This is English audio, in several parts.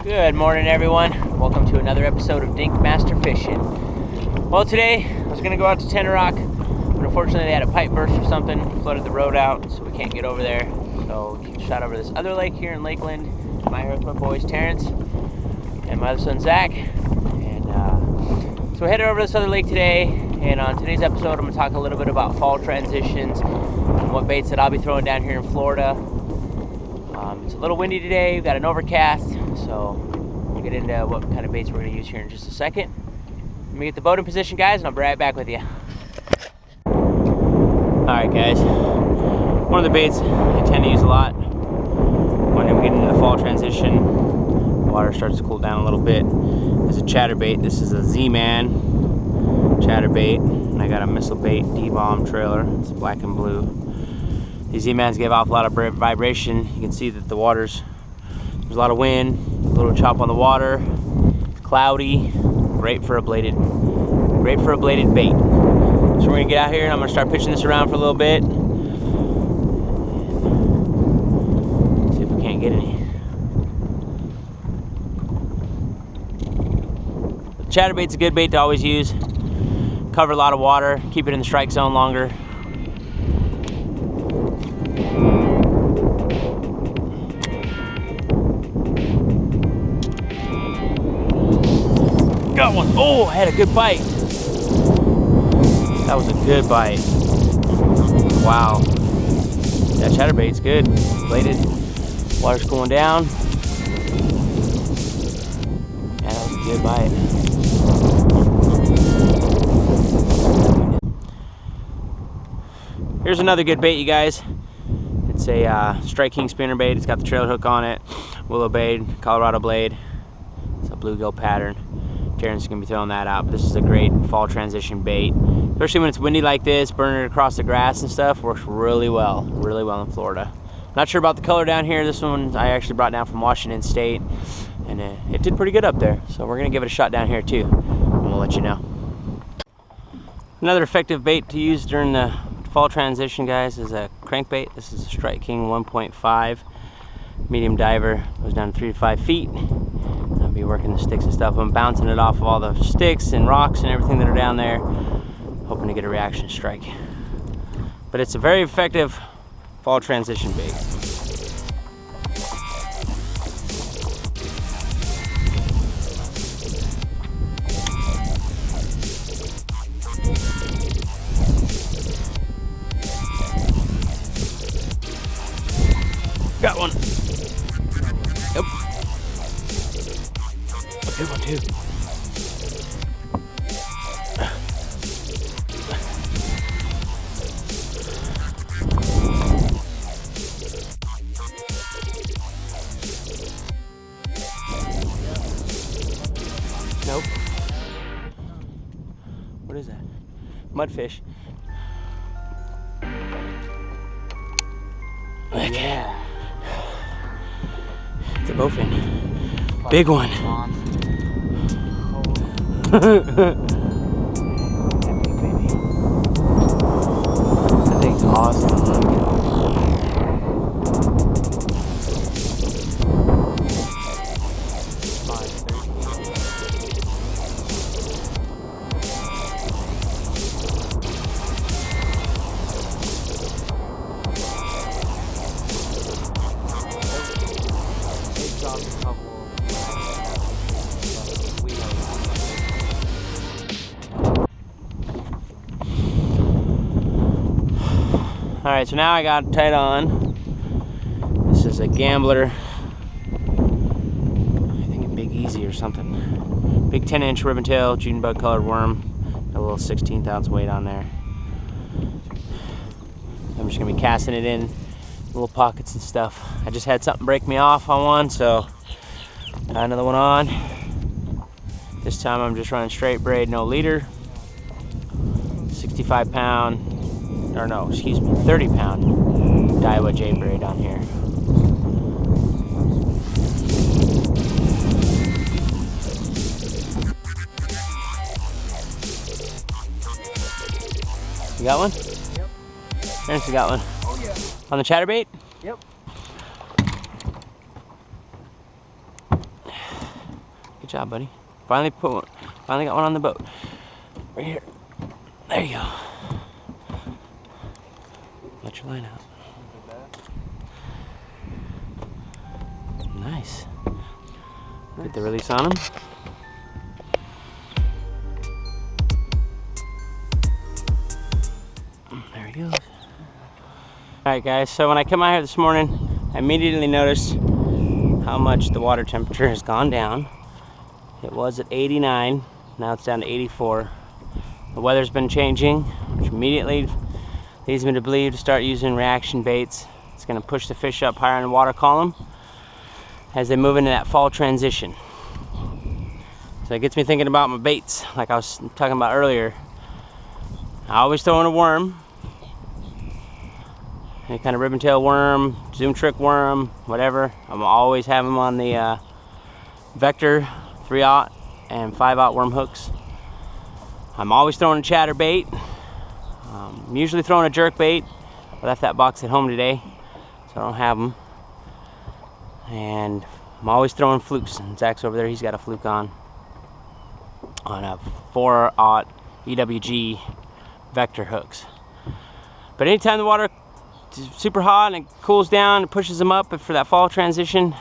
Good morning, everyone. Welcome to another episode of Dink Master Fishing. Well, today I was going to go out to Tender Rock, but unfortunately they had a pipe burst or something, flooded the road out, so we can't get over there. So we shot over this other lake here in Lakeland. I'm out here with my boys Terrence and my other son Zach. And so we're headed over to this other lake today. And on today's episode, I'm going to talk a little bit about fall transitions and what baits that I'll be throwing down here in Florida. It's a little windy today. We've got an overcast, so we'll get into what kind of baits we're going to use here in just a second. Let me get the boat in position, guys, and I'll be right back with you. Alright, guys. One of the baits I tend to use a lot when we get into the fall transition, the water starts to cool down a little bit, is a chatterbait. This is a ZMan Chatterbait, and I got a missile bait D-bomb trailer. It's black and blue. These Z-Mans give off a lot of vibration. You can see that the there's a lot of wind, a little chop on the water, it's cloudy, great for a bladed bait. So we're gonna get out here and I'm gonna start pitching this around for a little bit. See if we can't get any. The chatterbait's a good bait to always use. Cover a lot of water, keep it in the strike zone longer. Got one. Oh, I had a good bite. That was a good bite. Wow. That chatterbait's good. Bladed. Water's cooling down. Yeah, that was a good bite. Here's another good bait, you guys. It's a StrikeKing spinnerbait. It's got the trailer hook on it. Willow bait, Colorado blade. It's a bluegill pattern. Terrence is going to be throwing that out, but this is a great fall transition bait, especially when it's windy like this. Burning it across the grass and stuff works really well in Florida. Not sure about the color down here. This one I actually brought down from Washington State, and it did pretty good up there, so we're going to give it a shot down here too, and we'll let you know. Another effective bait to use during the fall transition, guys, is a crankbait. This is a StrikeKing 1.5 medium diver. Goes down to 3 to 5 feet. I'll be working the sticks and stuff. I'm bouncing it off of all the sticks and rocks and everything that are down there, hoping to get a reaction strike. But it's a very effective fall transition bait. Got one. Yep. One, two. Nope. What is that? Mudfish. Yeah. It's a bowfin. Big one. That thing's awesome. Alright, so now I got it tied on. This is a Gambler, I think a Big Easy or something. Big 10-inch ribbon tail, June bug colored worm. Got a little 16th ounce weight on there. I'm just gonna be casting it in little pockets and stuff. I just had something break me off on one, so got another one on. This time I'm just running straight braid, no leader. 65 pound, or no, excuse me, 30 pound Daiwa J braid on here. You got one? Yep. Terrence, you got one? Oh yeah. On the chatterbait? Yep. Good job, buddy. Finally got one on the boat. Right here. There you go. Let your line out. Nice. Get the release on him. There he goes. Alright guys, so when I come out here this morning, I immediately noticed how much the water temperature has gone down. It was at 89, now it's down to 84. The weather's been changing, which immediately leads me to believe to start using reaction baits. It's going to push the fish up higher in the water column as they move into that fall transition. So it gets me thinking about my baits, like I was talking about earlier. I always throw in a worm, any kind of ribbon tail worm, zoom trick worm, whatever. I'm always have them on the Vector 3/0 and 5/0 worm hooks. I'm always throwing a chatterbait. I'm usually throwing a jerk bait. I left that box at home today, so I don't have them. And I'm always throwing flukes. And Zach's over there, he's got a fluke on a 4/0 EWG Vector hooks. But anytime the water is super hot and it cools down, it pushes them up for that fall transition.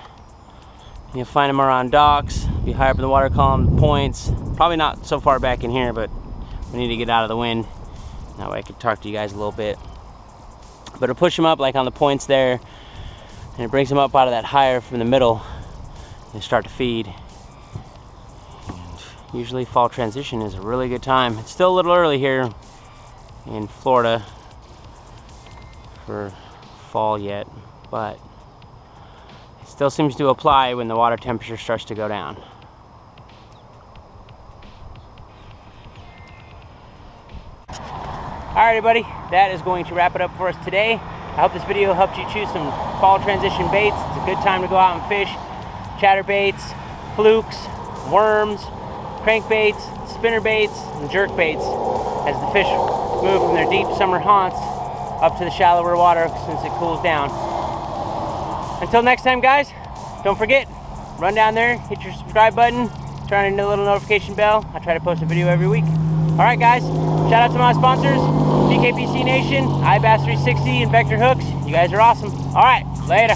You'll find them around docks, be higher up in the water column, points. Probably not so far back in here, but we need to get out of the wind. That way I could talk to you guys a little bit. But it'll push them up like on the points there, and it brings them up out of that higher from the middle and start to feed. And usually fall transition is a really good time. It's still a little early here in Florida for fall yet, but it still seems to apply when the water temperature starts to go down. Alright everybody, that is going to wrap it up for us today. I hope this video helped you choose some fall transition baits. It's a good time to go out and fish. Chatterbaits, flukes, worms, crankbaits, spinnerbaits, and jerkbaits as the fish move from their deep summer haunts up to the shallower water since it cools down. Until next time guys, don't forget, run down there, hit your subscribe button, turn on the little notification bell. I try to post a video every week. Alright guys, shout out to my sponsors, BKPC Nation, iBass 360, and Vector Hooks. You guys are awesome. Alright, later.